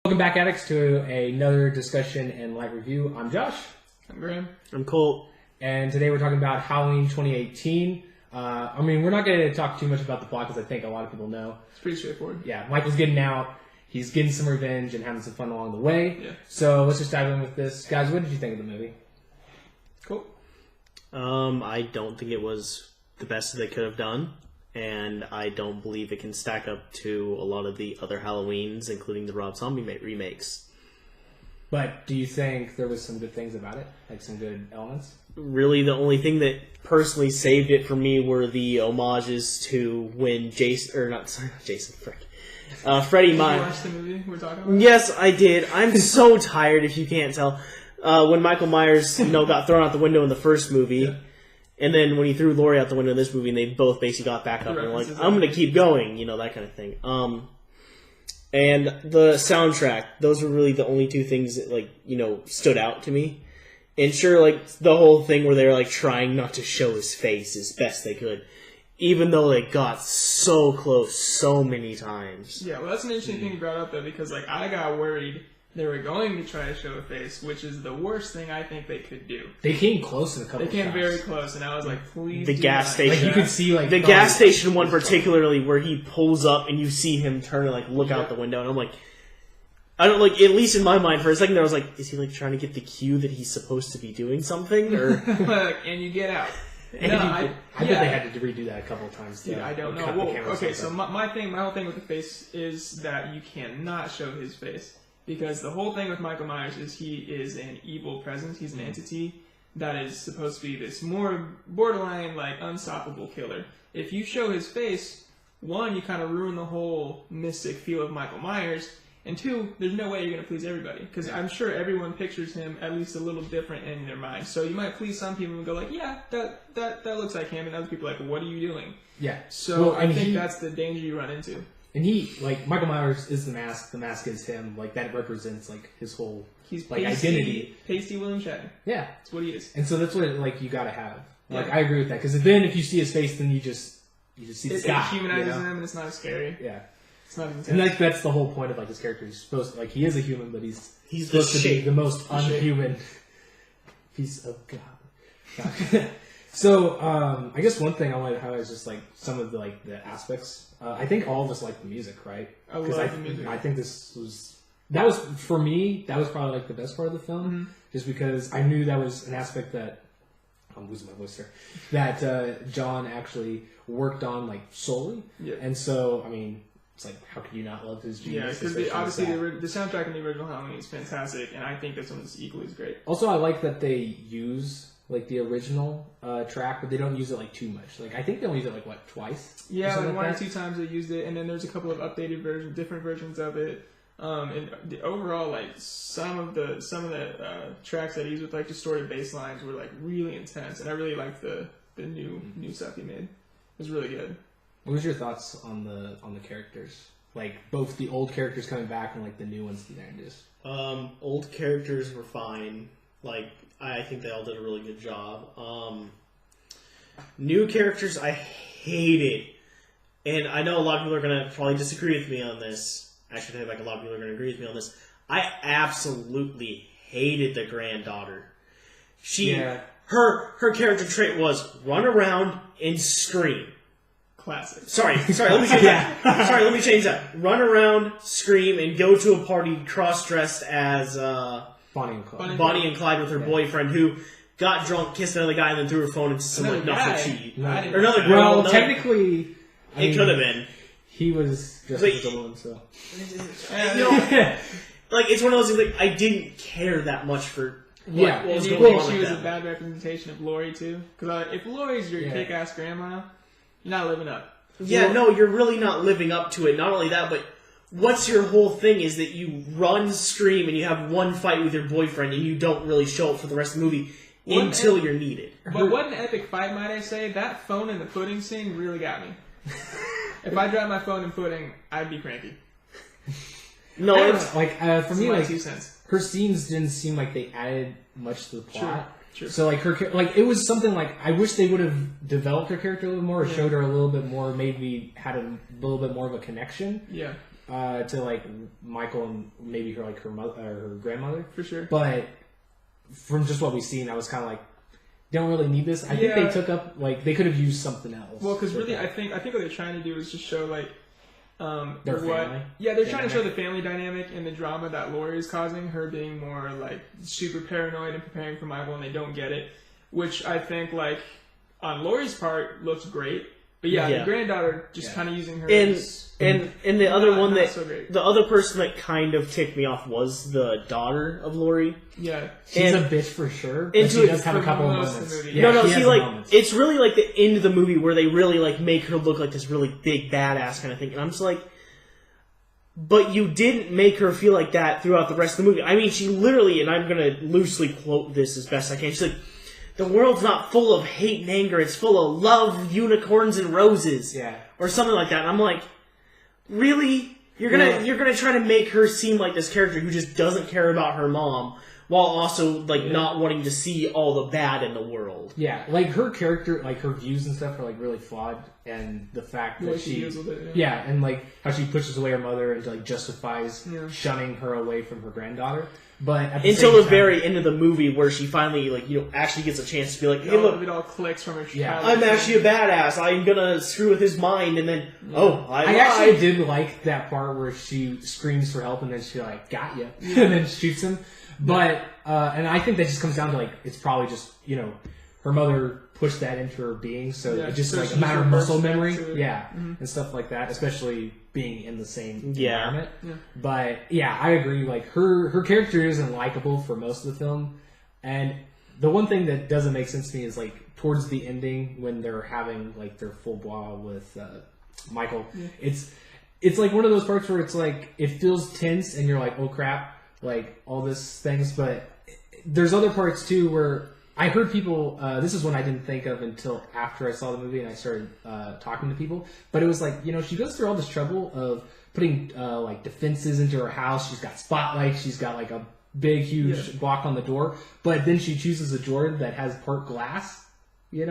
Welcome back, addicts, to another discussion and live review. I'm Josh. I'm Graham. I'm Colt. And today we're talking about Halloween 2018. We're not going to talk too much about the plot because I think a lot of people know. It's pretty straightforward. Yeah, Michael's getting out. He's getting some revenge and having some fun along the way. Yeah. So let's just dive in with this. Guys, what did you think of the movie? Cool. I don't think it was the best they could have done, and I don't believe it can stack up to a lot of the other Halloweens, including the Rob Zombie remakes. But do you think there was some good things about it? Like some good elements? Really, the only thing that personally saved it for me were the homages to when Freddie Did you Myers. watch the movie we're talking about? Yes, I did. I'm so tired, if you can't tell. When Michael Myers, got thrown out the window in the first movie, Yeah. and then when he threw Laurie out the window in this movie, and they both basically got back up and were like, references I'm going to keep going, that kind of thing. And the soundtrack, those were really the only two things that, stood out to me. And sure, the whole thing where they were, trying not to show his face as best they could. Even though they got so close so many times. Yeah, well, that's an interesting thing you brought up, though, because, I got worried they were going to try to show a face, which is the worst thing I think they could do. They came close in a couple They came shots. very close, and I was like, please The do gas not. station. Like, you could see, The gas station one particularly, where he pulls up and you see him turn and look out the window, and I'm like, I don't at least in my mind for a second there, I was like, is he trying to get the cue that he's supposed to be doing something, or? And you get out. I bet they had to redo that a couple of times. Dude, I don't know. Well, okay, so my whole thing with the face is that you cannot show his face. Because the whole thing with Michael Myers is he is an evil presence. He's an entity that is supposed to be this more borderline, unstoppable killer. If you show his face, one, you kind of ruin the whole mystic feel of Michael Myers. And two, there's no way you're going to please everybody. Because I'm sure everyone pictures him at least a little different in their mind. So you might please some people and go yeah, that looks like him. And other people are like, what are you doing? Yeah. So I think that's the danger you run into. And Michael Myers is the mask. The mask is him. That represents his whole He's identity. Pasty William Shatner. Yeah, That's what he is. and so that's what you gotta have. Yeah. I agree with that because then if you see his face, then you just see the It sky. humanizes him, and it's not as scary. Yeah, It's not intense. and that's the whole point of his character. He's supposed to, he is a human, but he's supposed to be shit. the most unhuman piece of God. So I guess one thing I wanted to highlight is just some of the aspects. I think all of us like the music, right? I love the music. I think that was for me. That was probably the best part of the film, just because I knew that was an aspect that I'm losing my voice here. That John actually worked on solely, and so it's how could you not love his Yeah, genius? because obviously the soundtrack in the original Halloween is fantastic, and I think this one is equally as great. Also, I like that they use the original track, but they don't use it too much. I think they only use it twice. Yeah, or one or that. two times they used it, and then there's a couple of updated versions, different versions of it. And the overall, some of the tracks that he used with distorted bass lines were really intense, and I really liked the new stuff he made. It was really good. What was your thoughts on the characters? Both the old characters coming back and the new ones there and just Old characters were fine. I think they all did a really good job. New characters, I hated. And I know a lot of people are going to probably disagree with me on this. Actually, I think a lot of people are going to agree with me on this. I absolutely hated the granddaughter. Her character trait was run around and scream. Classic. Sorry, let me change that. Sorry, let me change that. Run around, scream, and go to a party cross-dressed as Bonnie and Clyde. Bonnie and Clyde with her boyfriend who got drunk, kissed another guy, and then threw her phone into some Another knuckle guy? cheat. No. Or another girl. Well, technically, It could have been. He was just as a woman, so. It's one of those things, I didn't care that much for Yeah. what was And do you going think on she with was a them. bad representation of Laurie too? Because if Laurie's your kick-ass grandma, you're not living up. Yeah, no, you're really not living up to it. Not only that, but what's your whole thing is that you run, scream, and you have one fight with your boyfriend, and you don't really show up for the rest of the movie until you're needed. But what an epic fight, might I say. That phone in the pudding scene really got me. If I dropped my phone in pudding, I'd be cranky. No, it's for me, my 2 cents. her scenes didn't seem like they added much to the plot. Sure. So it was something I wish they would have developed her character a little more, or showed her a little bit more, maybe had a little bit more of a connection. Yeah. to like Michael and maybe her mother or her grandmother for sure. But from just what we've seen, I was kind of like, don't really need this. I think they took up like they could have used something else. Well, because really, I think what they're trying to do is just show like their family. Yeah, they're trying to show the family dynamic and the drama that Laurie is causing. Her being more like super paranoid and preparing for Michael, and they don't get it, which I think like on Laurie's part looks great. But the granddaughter just kind of using her. And the other one that so the other person that kind of ticked me off was the daughter of Laurie. Yeah, she's a bitch for sure. But she does have a couple of moments. See, like it's really like the end of the movie where they really like make her look like this really big badass kind of thing, and I'm just like, but you didn't make her feel like that throughout the rest of the movie. I mean, she literally, and I'm gonna loosely quote this as best I can. She's like, the world's not full of hate and anger; it's full of love, unicorns, and roses, or something like that. And I'm like, really? You're gonna try to make her seem like this character who just doesn't care about her mom, while also like not wanting to see all the bad in the world. Yeah, like her character, like her views and stuff are like really flawed, and the fact that she deals with it, and like how she pushes away her mother and like justifies shunning her away from her granddaughter. But at the until same the very end of the movie, where she finally like actually gets a chance to be like, hey, look, it all clicks from her. I'm actually a badass. I'm gonna screw with his mind, and then I actually did like that part where she screams for help and then she like got you and then shoots him. But and I think that just comes down to like it's probably just her mother pushed that into her being, so it's just like a matter of muscle memory, and stuff like that, especially being in the same environment. But I agree. Like her character isn't likable for most of the film, and the one thing that doesn't make sense to me is like towards the ending when they're having like their full blah with Michael. It's like one of those parts where it's like it feels tense and you're like, oh crap, like all these things. But there's other parts too where I heard people, this is one I didn't think of until after I saw the movie and I started talking to people, but it was like, she goes through all this trouble of putting like defenses into her house. She's got spotlights. She's got like a big, huge block on the door, but then she chooses a door that has part glass,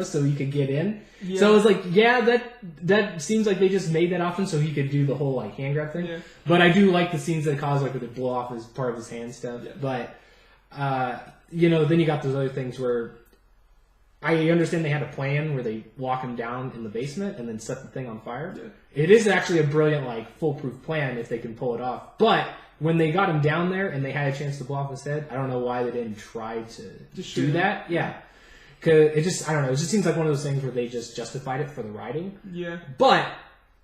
so he could get in. Yeah. So I was like, that seems like they just made that option so he could do the whole like hand grab thing. Yeah. But I do like the scenes that cause like where they blow off his part of his hand stuff. Yeah. But, then you got those other things where I understand they had a plan where they lock him down in the basement and then set the thing on fire. Yeah. It is actually a brilliant, like, foolproof plan if they can pull it off. But when they got him down there and they had a chance to blow off his head, I don't know why they didn't try to do that. Yeah. Because it just, I don't know, it just seems like one of those things where they just justified it for the writing. Yeah. But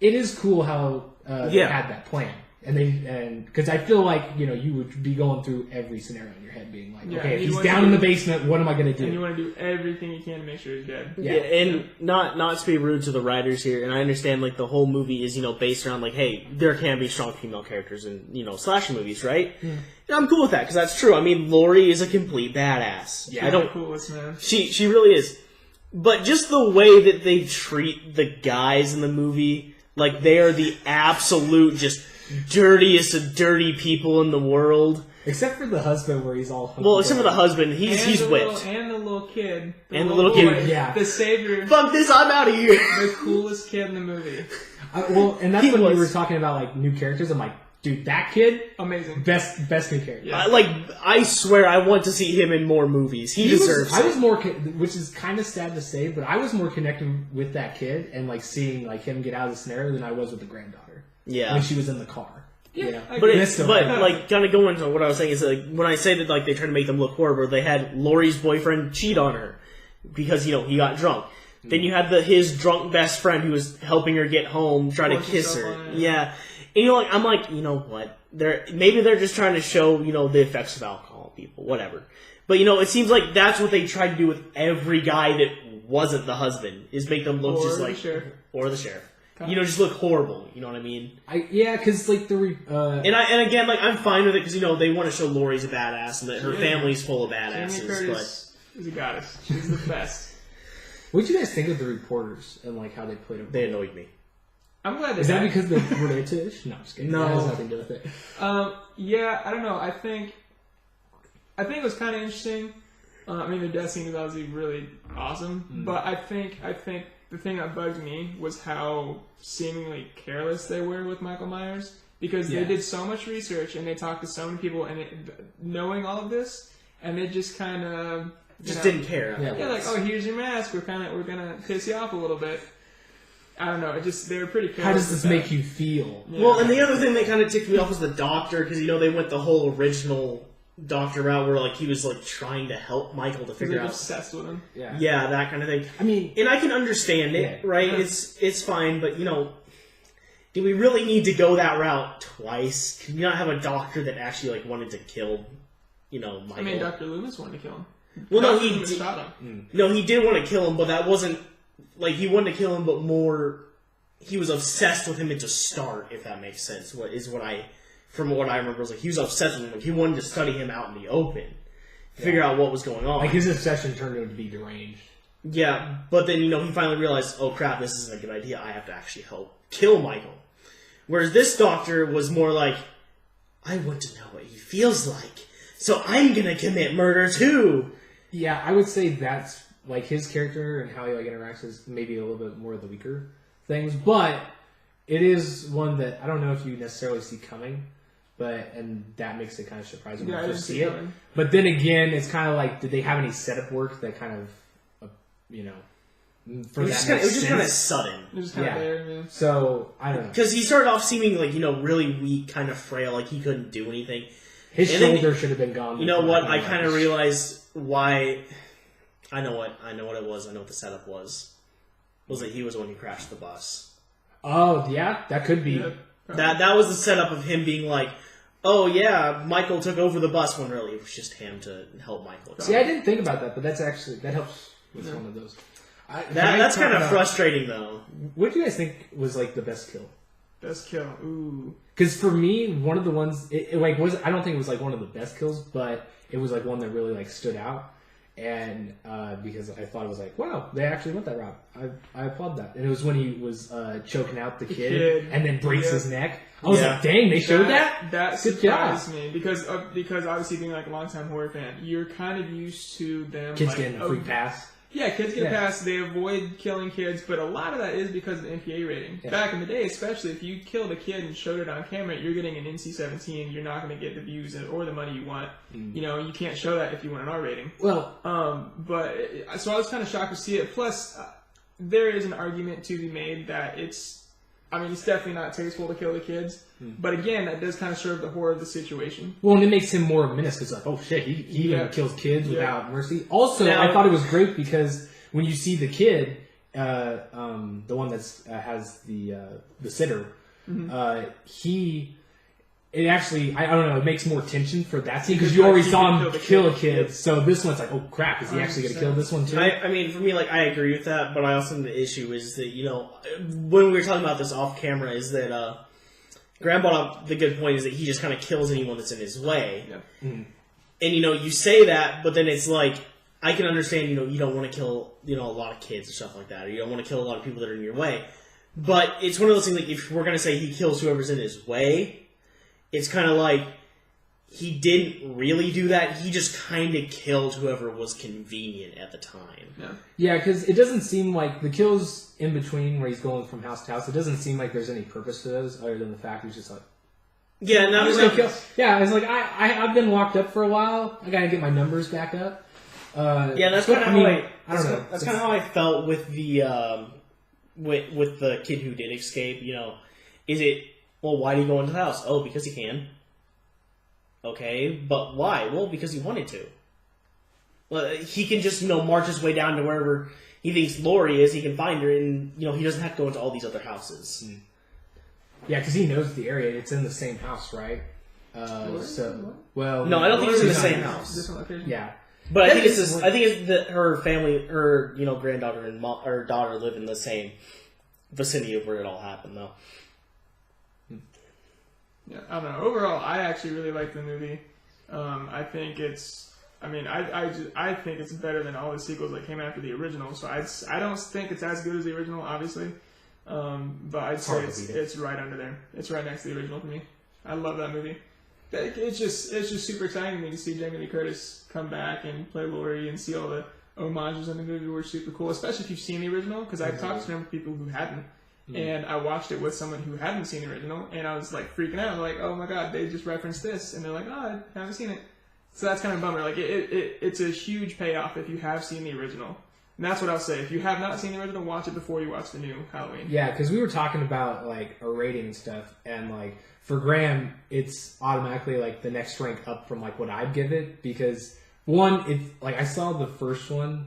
it is cool how they had that plan. And because I feel like, you would be going through every scenario in your head being like, okay, if he's down in the basement, what am I going to do? And you want to do everything you can to make sure he's dead. Yeah, and not to be rude to the writers here, and I understand, like, the whole movie is, based around, like, hey, there can be strong female characters in, slasher movies, right? Yeah. And I'm cool with that, because that's true. I mean, Laurie is a complete badass. Yeah, the coolest, man. She really is. But just the way that they treat the guys in the movie, like, they are the absolute just dirtiest of dirty people in the world. Except for the husband, where he's all except for the husband, he's whipped. And the little kid. And the little kid. Yeah. The savior. Fuck this, I'm out of here. The coolest kid in the movie. And that's when we were talking about, like, new characters. I'm like, dude, that kid, amazing. Best new character. Yeah. I swear I want to see him in more movies. He deserves it. I was more, which is kind of sad to say, but I was more connected with that kid and, like, seeing, like, him get out of the scenario than I was with the granddaughter. Yeah. When she was in the car. Yeah. But like, kind of going into what I was saying is, like, when I say that, like, they try to make them look horrible, they had Laurie's boyfriend cheat on her because, he got drunk. Mm-hmm. Then you had his drunk best friend who was helping her get home, trying to kiss her. Yeah. And, I'm like, you know what? Maybe they're just trying to show, the effects of alcohol on people, whatever. But, it seems like that's what they tried to do with every guy that wasn't the husband, is make them look just like... Or the sheriff. Just look horrible. You know what I mean? Because like and again, like, I'm fine with it because they want to show Laurie's a badass and that her family's full of badasses. Jamie Curtis is a goddess. She's the best. What did you guys think of the reporters and like how they played them? They annoyed me. I'm glad they. Is that because they're related? No, I'm just kidding. No, that has nothing to do with it. I don't know. I think it was kind of interesting. Their death scene is obviously really awesome, but I think the thing that bugged me was how seemingly careless they were with Michael Myers. because they did so much research and they talked to so many people and knowing all of this, and they just kind of didn't care. Yeah, like, oh, here's your mask. We're gonna piss you off a little bit. I don't know. They were pretty careless. How does this make you feel? Yeah. Well, and the other thing that kind of ticked me off was the doctor, because they went the whole original doctor route where he was trying to help Michael to figure out, obsessed with him. Yeah, that kind of thing. I mean, and I can understand it, right? Yeah. It's fine, but do we really need to go that route twice? Can you not have a doctor that actually wanted to kill, Michael? I mean, Dr. Loomis wanted to kill him. Well, no, he did. Shot him. No, he did want to kill him, but that wasn't he wanted to kill him, but more he was obsessed with him at the start. If that makes sense, from what I remember, was he was obsessed with him. He wanted to study him out in the open, figure out what was going on. His obsession turned out to be deranged. Yeah, but then he finally realized, oh crap, this isn't a good idea. I have to actually help kill Michael. Whereas this doctor was more like, I want to know what he feels like, so I'm gonna commit murder too. Yeah, I would say that's his character and how he interacts is maybe a little bit more of the weaker things, but it is one that I don't know if you necessarily see coming, and that makes it kind of surprising when you first see it. But then again, it's kind of did they have any setup work that kind of, it was just kind of sudden. It was kind of there, yeah. So I don't know, because he started off seeming really weak, kind of frail, he couldn't do anything. His shoulder should have been gone. You know what? I kind of realized why. I know what it was. I know what the setup was. Was that he was the one who crashed the bus? Oh yeah, that could be. Yeah. That was the setup of him being like, oh yeah, Michael took over the bus when really it was just him to help Michael. See, I didn't think about that, but that helps with one of those. That's kind of frustrating though. What do you guys think was the best kill? Best kill, ooh. Because for me, one of the ones I don't think it was one of the best kills, but it was one that really stood out. And because I thought it was wow, they actually went that route. I applaud that. And it was when he was choking out the kid and then breaks his neck. I was like, dang, they showed that? That surprised me because obviously being a longtime horror fan, you're kind of used to them kids getting a free pass. Yeah, kids get a pass. They avoid killing kids, but a lot of that is because of the MPA rating. Yeah. Back in the day, especially if you killed a kid and showed it on camera, you're getting an NC-17. You're not going to get the views or the money you want. You can't show that if you want an R rating. Well, so I was kind of shocked to see it. Plus, there is an argument to be made that it's definitely not tasteful to kill the kids. But again, that does kind of serve the horror of the situation. Well, and it makes him more of a menace because oh shit, he even kills kids without mercy. Also, I thought it was great because when you see the kid, the one that's has the sitter, it actually, I don't know, it makes more tension for that scene because you already saw him kill a kid. Yep. So this one's oh crap, is he actually going to kill this one too? I mean, for me, I agree with that, but I also think the issue is that, when we were talking about this off camera, is that Graham brought up the good point is that he just kind of kills anyone that's in his way. Yeah. Mm-hmm. And, you say that, but then it's I can understand, you don't want to kill, a lot of kids or stuff like that, or you don't want to kill a lot of people that are in your way. But it's one of those things, if we're going to say he kills whoever's in his way, it's kind of he didn't really do that. He just kind of killed whoever was convenient at the time. Yeah, because it doesn't seem like the kills in between where he's going from house to house, it doesn't seem like there's any purpose to those other than the fact he's just yeah, no, I was I've been locked up for a while. I got to get my numbers back up. Yeah, that's kind of how I don't know. That's kind of how I felt with the with the kid who did escape. Is it? Well, why did he go into the house? Oh, because he can. Okay, but why? Well, because he wanted to. Well, he can just, march his way down to wherever he thinks Lori is. He can find her, and, he doesn't have to go into all these other houses. Yeah, because he knows the area. It's in the same house, right? No, I don't think it's in the same house. Yeah. But I think it's that her family, her, granddaughter and her daughter live in the same vicinity of where it all happened, though. Yeah, I don't know. Overall, I actually really like the movie. I think it's. I think it's better than all the sequels that came after the original. So I don't think it's as good as the original, obviously. But I'd say it's right under there. It's right next to the original for me. I love that movie. It's just super exciting to me to see Jamie Lee Curtis come back and play Laurie and see all the homages in the movie were super cool. Especially if you've seen the original, because I've talked to some people who hadn't. And I watched it with someone who hadn't seen the original, and I was like freaking out. I'm like, oh my god, they just referenced this, and they're like, oh, I haven't seen it. So that's kind of a bummer. Like it's a huge payoff if you have seen the original. And that's what I'll say. If you have not seen the original, watch it before you watch the new Halloween. Yeah, because we were talking about like a rating and stuff, and like for Graham, it's automatically like the next rank up from like what I'd give it, because one, it's like I saw the first one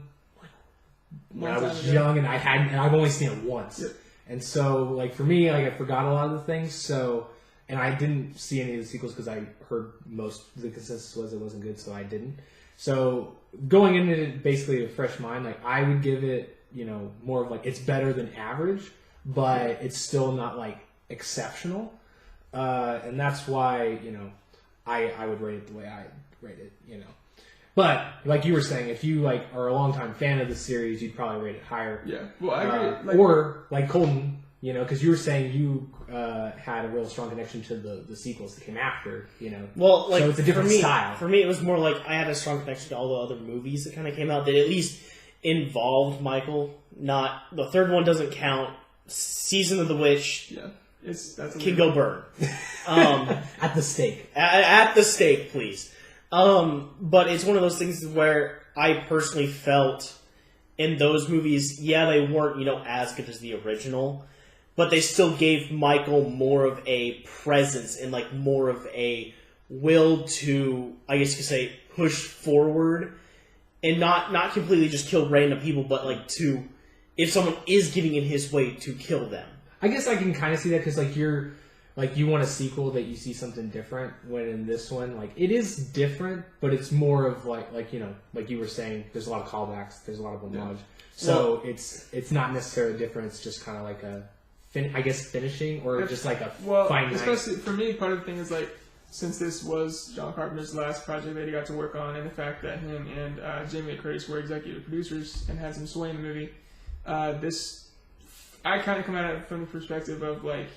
when I was young, and I've only seen it once, Yep. and so like for me, like I forgot a lot of the things, so. And I didn't see any of the sequels because I heard most of the consensus was it wasn't good, so I didn't. So going into it basically a fresh mind, like I would give it, more of like it's better than average, but it's still not like exceptional. And that's why, I would rate it the way I rate it, But like you were saying, if you like are a longtime fan of the series, you'd probably rate it higher. Yeah. Well, I agree. Or like Colton, because you were saying you had a real strong connection to the sequels that came after, Well, like so it's a different style. For me, it was more like I had a strong connection to all the other movies that kind of came out that at least involved Michael. Not the third one doesn't count. Season of the Witch. Yeah, that's can go burn. At the stake. At the stake, please. But it's one of those things where I personally felt in those movies, yeah, they weren't as good as the original. But they still gave Michael more of a presence and like more of a will to, I guess you could say, push forward and not completely just kill random people, but like to, if someone is getting in his way, to kill them. I guess I can kind of see that because like you want a sequel that you see something different. When in this one, like it is different, but it's more of like like you were saying, there's a lot of callbacks, there's a lot of homage, so it's not necessarily different. It's just kind of like a. Finishing or just like a fine especially for me, part of the thing is like since this was John Carpenter's last project that he got to work on, and the fact that him and Jamie Lee Curtis were executive producers and had some sway in the movie, I kind of come at it from the perspective of like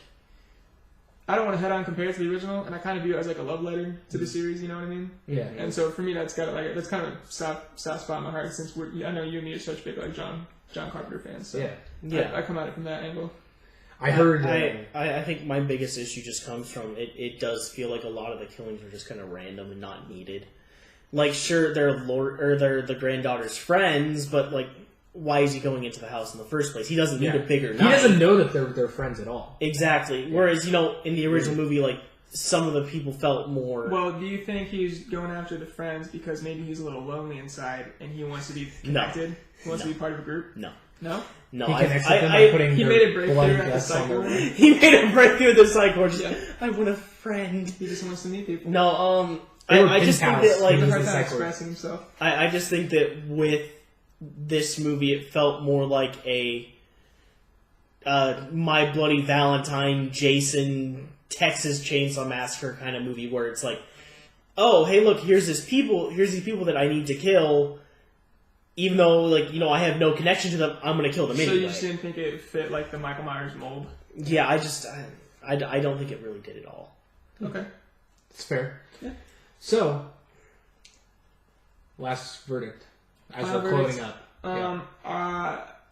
I don't want to head on compare it to the original, and I kind of view it as like a love letter to the series. You know what I mean? Yeah. And so for me, that's kind of a soft spot in my heart since I know you and me are such big like John Carpenter fans. So yeah. I come at it from that angle. I heard. I think my biggest issue just comes from it does feel like a lot of the killings are just kind of random and not needed. Like, sure, they're the granddaughter's friends, but like, why is he going into the house in the first place? He doesn't need a bigger knife. He doesn't know that they're friends at all. Exactly. Whereas in the original movie, like some of the people felt more. Well, do you think he's going after the friends because maybe he's a little lonely inside and he wants to be connected? No. He wants to be part of a group? No. No? No, he connects with them by putting he made a breakthrough at the cycle. He made a breakthrough at the cycle. I want a friend. He just wants to meet people. No, I just think that like a hard time expressing himself. I just think that with this movie, it felt more like a My Bloody Valentine, Jason, Texas Chainsaw Massacre kind of movie where it's like, oh, hey, look, here's these people that I need to kill. Even though, like, I have no connection to them, I'm going to kill them anyway. So you just didn't think it fit, like, the Michael Myers mold? Yeah, I don't think it really did at all. Okay. It's fair. Yeah. So, last verdict. As we're closing up.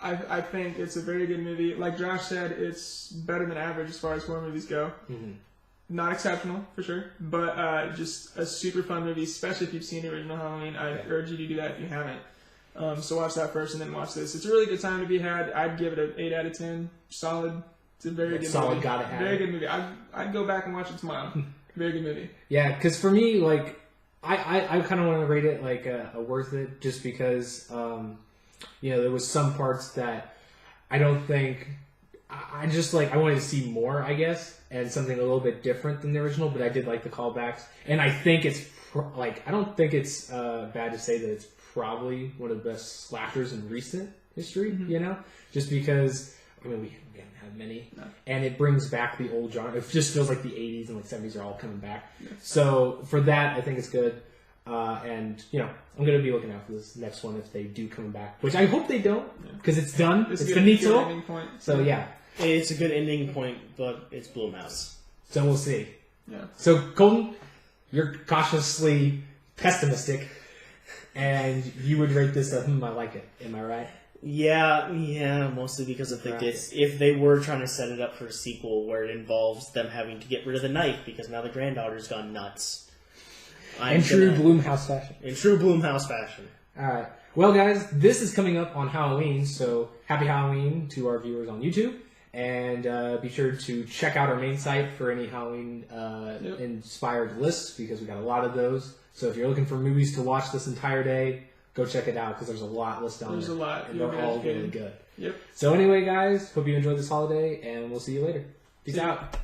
I think it's a very good movie. Like Josh said, it's better than average as far as horror movies go. Mm-hmm. Not exceptional, for sure, but just a super fun movie, especially if you've seen the original Halloween. I urge you to do that if you haven't. So watch that first and then watch this. It's a really good time to be had. I'd give it an 8 out of 10. Solid. It's a very good solid movie. Gotta have very it. good movie. I'd go back and watch it tomorrow. Very good movie. Yeah, because for me, like, I kind of want to rate it like a worth it, just because, there was some parts that I don't think I wanted to see more, I guess, and something a little bit different than the original. But I did like the callbacks, and I think it's I don't think it's bad to say that it's probably one of the best slashers in recent history. Mm-hmm. Just because we haven't had many, and it brings back the old genre. It just feels like the 80s and like 70s are all coming back. Yeah. So for that, I think it's good. And I'm gonna be looking out for this next one if they do come back, which I hope they don't, because it's done. It's finito. So yeah, it's a good ending point, but it's Blumhouse. So we'll see. Yeah. So Colton, you're cautiously pessimistic, and you would rate this I like it. Am I right? Yeah, mostly because if they were trying to set it up for a sequel where it involves them having to get rid of the knife because now the granddaughter's gone nuts. In true Blumhouse fashion. In true Blumhouse fashion. Alright. Well, guys, this is coming up on Halloween, so happy Halloween to our viewers on YouTube. And be sure to check out our main site for any Halloween-inspired lists, because we got a lot of those. So if you're looking for movies to watch this entire day, go check it out, because there's a lot listed on there. There's a lot. And they're all really good. Yep. So anyway, guys, hope you enjoyed this holiday, and we'll see you later. Peace out.